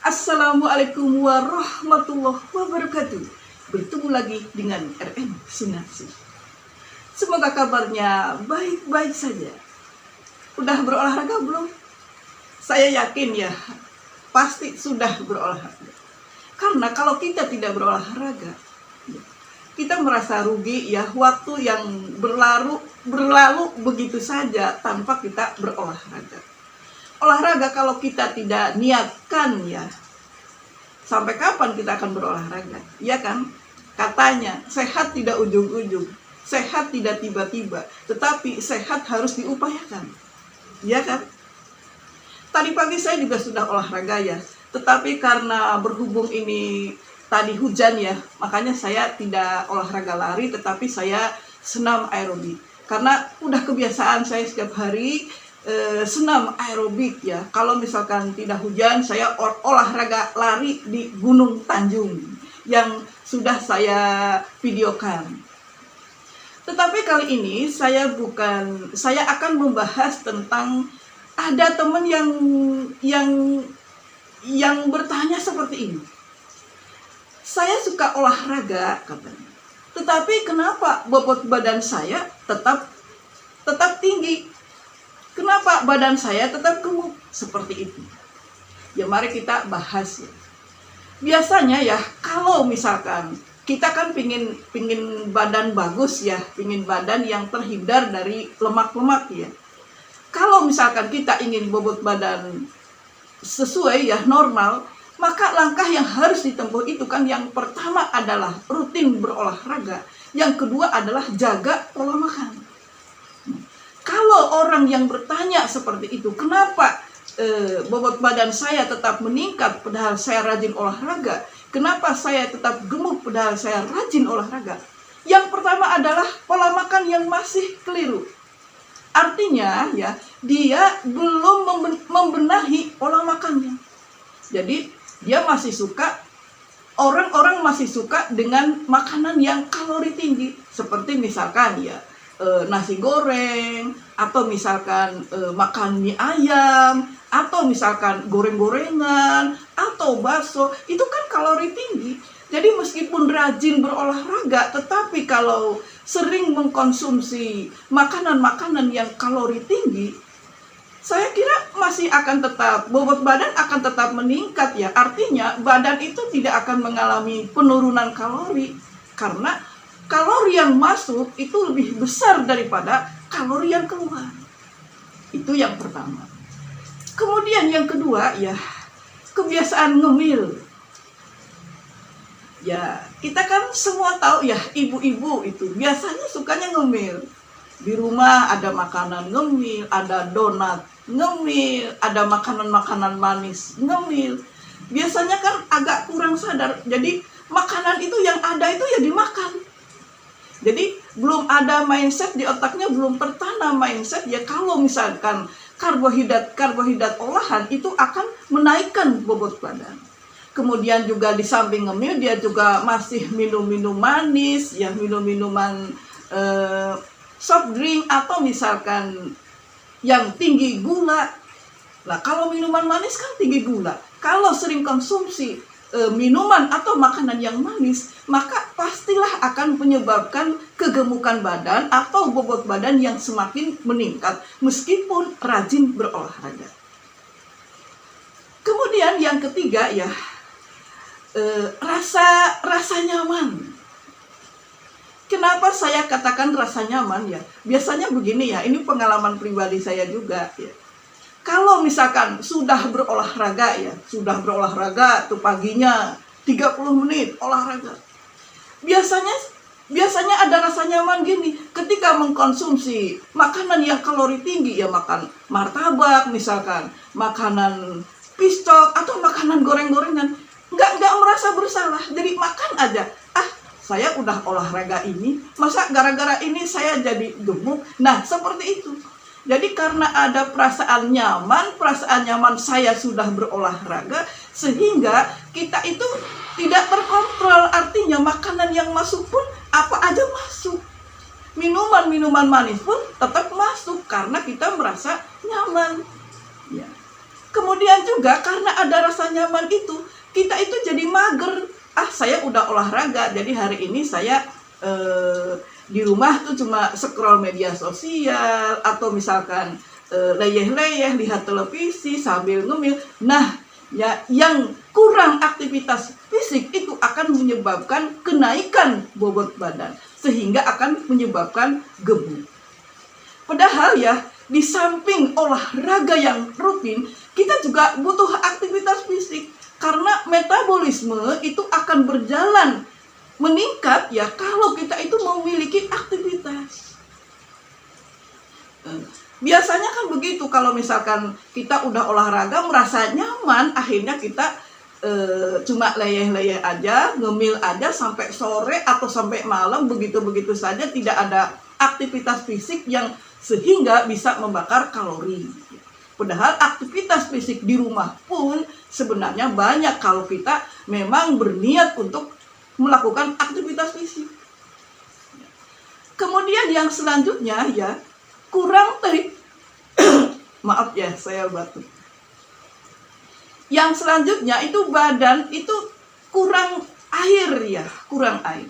Assalamualaikum warahmatullahi wabarakatuh. Bertemu lagi dengan RM Sunarsi. Semoga kabarnya baik-baik saja. Udah berolahraga belum? Saya yakin ya, pasti sudah berolahraga. Karena kalau kita tidak berolahraga, kita merasa rugi ya, waktu yang berlalu begitu saja tanpa kita berolahraga. Olahraga kalau kita tidak niatkan ya, sampai kapan kita akan berolahraga? Ya kan? Katanya sehat tidak ujung-ujung, sehat tidak tiba-tiba, tetapi sehat harus diupayakan. Ya kan? Tadi pagi saya juga sudah olahraga ya, tetapi karena berhubung ini tadi hujan ya, makanya saya tidak olahraga lari, tetapi saya senam aerobik. Karena udah kebiasaan saya setiap hari senam aerobik ya. Kalau misalkan tidak hujan, saya olahraga lari di Gunung Tanjung yang sudah saya videokan. Tetapi kali ini saya akan membahas tentang ada teman yang bertanya seperti ini. Saya suka olahraga katanya, tetapi kenapa bobot badan saya tetap tinggi? Kenapa badan saya tetap gemuk seperti itu? Ya mari kita bahas ya. Biasanya ya, kalau misalkan kita kan pingin badan bagus ya, pingin badan yang terhindar dari lemak-lemak ya. Kalau misalkan kita ingin bobot badan sesuai ya, normal, maka langkah yang harus ditempuh itu kan yang pertama adalah rutin berolahraga, yang kedua adalah jaga pola makan. Kalau orang yang bertanya seperti itu, kenapa bobot badan saya tetap meningkat padahal saya rajin olahraga? Kenapa saya tetap gemuk padahal saya rajin olahraga? Yang pertama adalah pola makan yang masih keliru. Artinya ya, dia belum membenahi pola makannya. Jadi dia masih suka, orang-orang masih suka dengan makanan yang kalori tinggi. Seperti misalkan ya, nasi goreng, atau misalkan makan mie ayam, atau misalkan goreng-gorengan, atau bakso, itu kan kalori tinggi. Jadi meskipun rajin berolahraga, tetapi kalau sering mengkonsumsi makanan-makanan yang kalori tinggi, saya kira masih akan tetap, bobot badan akan tetap meningkat ya. Artinya badan itu tidak akan mengalami penurunan kalori, karena kalori yang masuk itu lebih besar daripada kalori yang keluar. Itu yang pertama. Kemudian yang kedua ya, kebiasaan ngemil. Ya, kita kan semua tahu ya, ibu-ibu itu biasanya sukanya ngemil. Di rumah ada makanan ngemil, ada donat ngemil, ada makanan-makanan manis ngemil. Biasanya kan agak kurang sadar. Jadi makanan itu yang ada itu ya dimakan. Jadi belum ada mindset di otaknya, belum tertanam mindset ya, kalau misalkan karbohidrat olahan itu akan menaikkan bobot badan. Kemudian juga di samping ngemil, dia juga masih minum manis ya, minuman soft drink, atau misalkan yang tinggi gula. Nah, kalau minuman manis kan tinggi gula. Kalau sering konsumsi minuman atau makanan yang manis, maka pastilah akan menyebabkan kegemukan badan atau bobot badan yang semakin meningkat meskipun rajin berolahraga. Kemudian yang ketiga ya, rasa nyaman. Kenapa saya katakan rasa nyaman ya? Biasanya begini ya, ini pengalaman pribadi saya juga ya. Kalau misalkan sudah berolahraga ya, tuh paginya 30 menit olahraga. Biasanya ada rasa nyaman gini, ketika mengkonsumsi makanan yang kalori tinggi ya, makan martabak misalkan, makanan pistok atau makanan goreng-gorengan, nggak merasa bersalah, jadi makan aja. Saya udah olahraga ini, masa gara-gara ini saya jadi gemuk? Nah, seperti itu. Jadi karena ada perasaan nyaman saya sudah berolahraga, sehingga kita itu tidak terkontrol. Artinya makanan yang masuk pun apa aja masuk. Minuman manis pun tetap masuk karena kita merasa nyaman. Ya. Kemudian juga karena ada rasa nyaman itu, kita itu jadi mager. Saya udah olahraga, jadi hari ini saya di rumah tuh cuma scroll media sosial, atau misalkan leyeh-leyeh lihat televisi sambil ngemil. Nah, ya, yang kurang aktivitas fisik itu akan menyebabkan kenaikan bobot badan, sehingga akan menyebabkan gemuk. Padahal ya, di samping olahraga yang rutin, kita juga butuh aktivitas fisik. Karena metabolisme itu akan berjalan meningkat ya kalau kita itu memiliki aktivitas. Biasanya kan begitu, kalau misalkan kita udah olahraga merasa nyaman, akhirnya kita cuma leyeh-leyeh aja, ngemil aja sampai sore atau sampai malam, begitu-begitu saja, tidak ada aktivitas fisik yang sehingga bisa membakar kalori. Padahal aktivitas fisik di rumah pun sebenarnya banyak kalau kita memang berniat untuk melakukan aktivitas fisik. Kemudian yang selanjutnya ya, kurang tadi maaf ya, saya batuk. Yang selanjutnya itu badan itu kurang air ya, kurang air.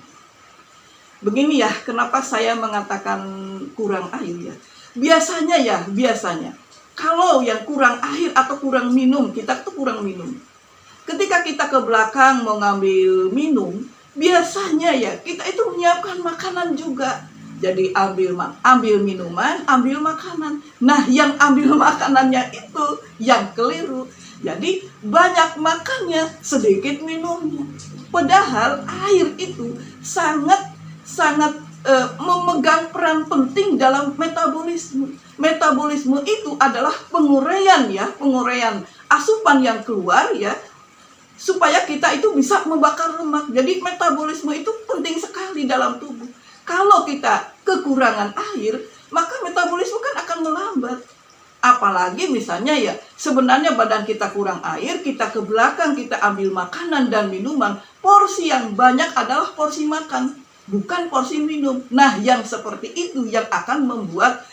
Begini ya, kenapa saya mengatakan kurang air ya? Biasanya kalau yang kurang air atau kurang minum, kita tuh kurang minum. Ketika kita ke belakang mau ngambil minum, biasanya ya kita itu menyiapkan makanan juga. Jadi ambil minuman, ambil makanan. Nah, yang ambil makanannya itu yang keliru. Jadi banyak makannya, sedikit minumnya. Padahal air itu sangat memegang peran penting dalam metabolisme. Metabolisme itu adalah penguraian asupan yang keluar ya, supaya kita itu bisa membakar lemak. Jadi metabolisme itu penting sekali dalam tubuh. Kalau kita kekurangan air, maka metabolisme kan akan melambat. Apalagi misalnya ya, sebenarnya badan kita kurang air, kita ke belakang, kita ambil makanan dan minuman, porsi yang banyak adalah porsi makan, bukan porsi minum. Nah, yang seperti itu yang akan membuat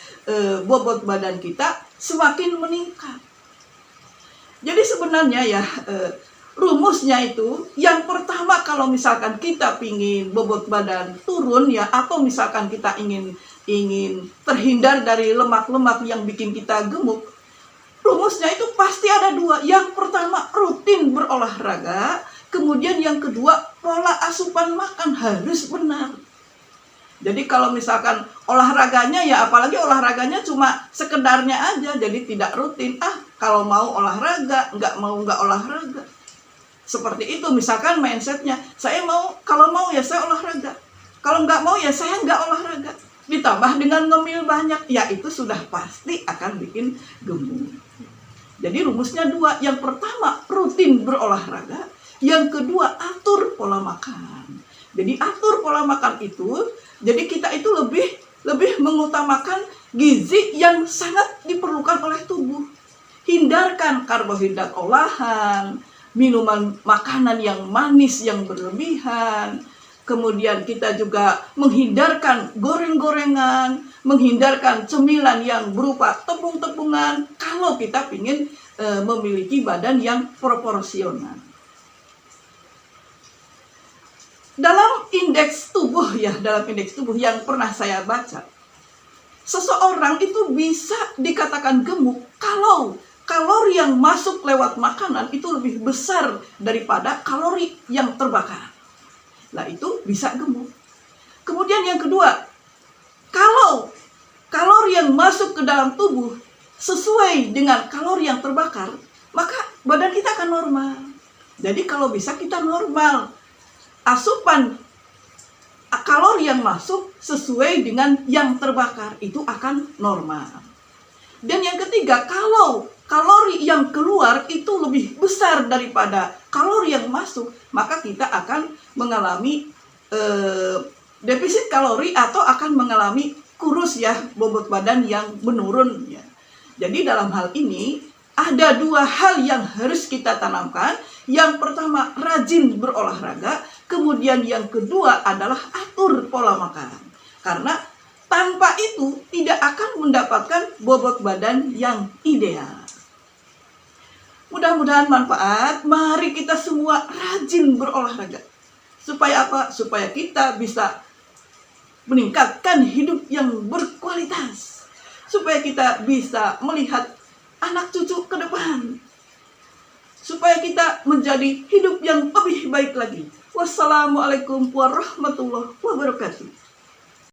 bobot badan kita semakin meningkat. Jadi sebenarnya ya, rumusnya itu, yang pertama kalau misalkan kita pingin bobot badan turun ya, atau misalkan kita ingin terhindar dari lemak-lemak yang bikin kita gemuk, rumusnya itu pasti ada dua. Yang pertama, rutin berolahraga. Kemudian yang kedua, pola asupan makan harus benar. Jadi kalau misalkan olahraganya ya, apalagi olahraganya cuma sekedarnya aja, jadi tidak rutin. Kalau mau olahraga, nggak olahraga. Seperti itu, misalkan mindsetnya, kalau mau ya saya olahraga, kalau nggak mau ya saya nggak olahraga. Ditambah dengan ngemil banyak, ya itu sudah pasti akan bikin gemuk. Jadi rumusnya dua. Yang pertama, rutin berolahraga. Yang kedua, atur pola makan. Jadi atur pola makan itu, jadi kita itu lebih mengutamakan gizi yang sangat diperlukan oleh tubuh. Hindarkan karbohidrat olahan, minuman makanan yang manis yang berlebihan. Kemudian kita juga menghindarkan goreng-gorengan, menghindarkan cemilan yang berupa tepung-tepungan kalau kita ingin memiliki badan yang proporsional. Dalam indeks tubuh yang pernah saya baca, seseorang itu bisa dikatakan gemuk kalau kalori yang masuk lewat makanan itu lebih besar daripada kalori yang terbakar. Nah, itu bisa gemuk. Kemudian yang kedua, kalau kalori yang masuk ke dalam tubuh sesuai dengan kalori yang terbakar, maka badan kita akan normal. Jadi kalau bisa kita normal. Asupan kalori yang masuk sesuai dengan yang terbakar, itu akan normal. Dan yang ketiga, kalau kalori yang keluar itu lebih besar daripada kalori yang masuk, maka kita akan mengalami defisit kalori atau akan mengalami kurus ya, bobot badan yang menurun ya. Jadi dalam hal ini ada dua hal yang harus kita tanamkan. Yang pertama, rajin berolahraga. Kemudian yang kedua adalah atur pola makan. Karena tanpa itu tidak akan mendapatkan bobot badan yang ideal. Mudah-mudahan manfaat. Mari kita semua rajin berolahraga. Supaya apa? Supaya kita bisa meningkatkan hidup yang berkualitas. Supaya kita bisa melihat anak cucu ke depan. Supaya kita menjadi hidup yang lebih baik lagi. Wassalamualaikum warahmatullahi wabarakatuh.